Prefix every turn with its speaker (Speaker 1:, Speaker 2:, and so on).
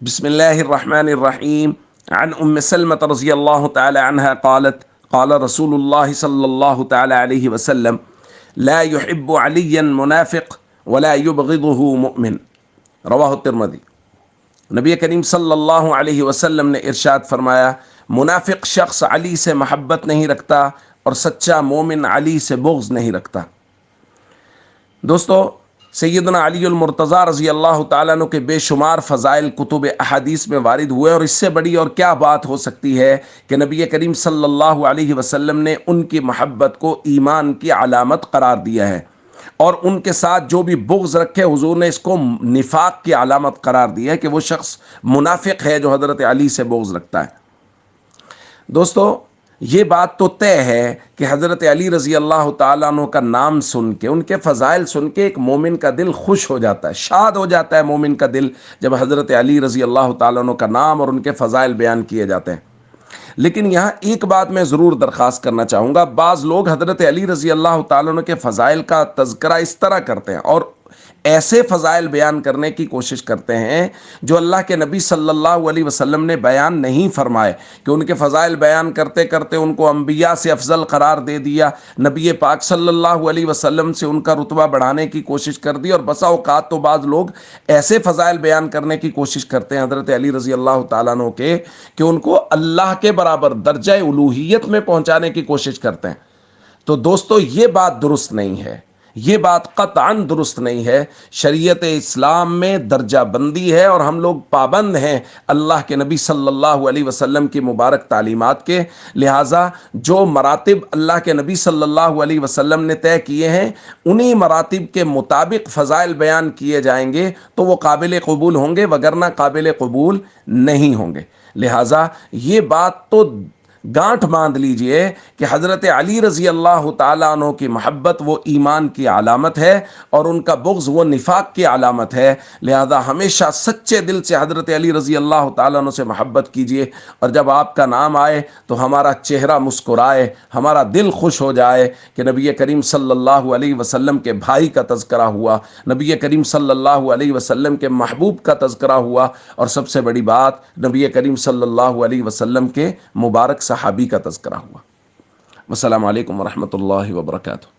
Speaker 1: بسم الله الرحمن الرحيم. عن سلمة رضي الله تعالى عنها قالت قال رسول الله صلى الله تعالى عليه وسلم لا يحب عليا منافق ولا يبغضه مؤمن. رواہ الترمذی۔ نبی کریم صلی اللہ علیہ وسلم نے ارشاد فرمایا، منافق شخص علی سے محبت نہیں رکھتا اور سچا مومن علی سے بغض نہیں رکھتا۔ دوستو، سیدنا علی المرتضیٰ رضی اللہ تعالیٰ عنہ کے بے شمار فضائل کتب احادیث میں وارد ہوئے، اور اس سے بڑی اور کیا بات ہو سکتی ہے کہ نبی کریم صلی اللہ علیہ وسلم نے ان کی محبت کو ایمان کی علامت قرار دیا ہے، اور ان کے ساتھ جو بھی بغض رکھے حضور نے اس کو نفاق کی علامت قرار دیا ہے کہ وہ شخص منافق ہے جو حضرت علی سے بغض رکھتا ہے۔ دوستو، یہ بات تو طے ہے کہ حضرت علی رضی اللہ تعالیٰ عنہ کا نام سن کے، ان کے فضائل سن کے ایک مومن کا دل خوش ہو جاتا ہے، شاد ہو جاتا ہے مومن کا دل جب حضرت علی رضی اللہ تعالیٰ عنہ کا نام اور ان کے فضائل بیان کیے جاتے ہیں۔ لیکن یہاں ایک بات میں ضرور درخواست کرنا چاہوں گا، بعض لوگ حضرت علی رضی اللہ تعالیٰ عنہ کے فضائل کا تذکرہ اس طرح کرتے ہیں اور ایسے فضائل بیان کرنے کی کوشش کرتے ہیں جو اللہ کے نبی صلی اللہ علیہ وسلم نے بیان نہیں فرمائے، کہ ان کے فضائل بیان کرتے کرتے ان کو انبیاء سے افضل قرار دے دیا، نبی پاک صلی اللہ علیہ وسلم سے ان کا رتبہ بڑھانے کی کوشش کر دی، اور بسا اوقات تو بعض لوگ ایسے فضائل بیان کرنے کی کوشش کرتے ہیں حضرت علی رضی اللہ تعالیٰ عنہ کے کہ ان کو اللہ کے برابر درجہ الوہیت میں پہنچانے کی کوشش کرتے ہیں۔ تو دوستو، یہ بات درست نہیں ہے، یہ بات قطعاً درست نہیں ہے۔ شریعت اسلام میں درجہ بندی ہے اور ہم لوگ پابند ہیں اللہ کے نبی صلی اللہ علیہ وسلم کی مبارک تعلیمات کے، لہٰذا جو مراتب اللہ کے نبی صلی اللہ علیہ وسلم نے طے کیے ہیں انہی مراتب کے مطابق فضائل بیان کیے جائیں گے تو وہ قابل قبول ہوں گے، وگرنہ قابل قبول نہیں ہوں گے۔ لہٰذا یہ بات تو گانٹھ باندھ لیجئے کہ حضرت علی رضی اللہ تعالیٰ عنہ کی محبت وہ ایمان کی علامت ہے اور ان کا بغض وہ نفاق کی علامت ہے۔ لہذا ہمیشہ سچے دل سے حضرت علی رضی اللہ تعالیٰ عنہ سے محبت کیجئے، اور جب آپ کا نام آئے تو ہمارا چہرہ مسکرائے، ہمارا دل خوش ہو جائے کہ نبی کریم صلی اللہ علیہ وسلم کے بھائی کا تذکرہ ہوا، نبی کریم صلی اللہ علیہ وسلم کے محبوب کا تذکرہ ہوا، اور سب سے بڑی بات نبی کریم صلی اللہ علیہ وسلم کے مبارک صحابی کا تذکرہ ہوا۔ السلام علیکم ورحمۃ اللہ وبرکاتہ۔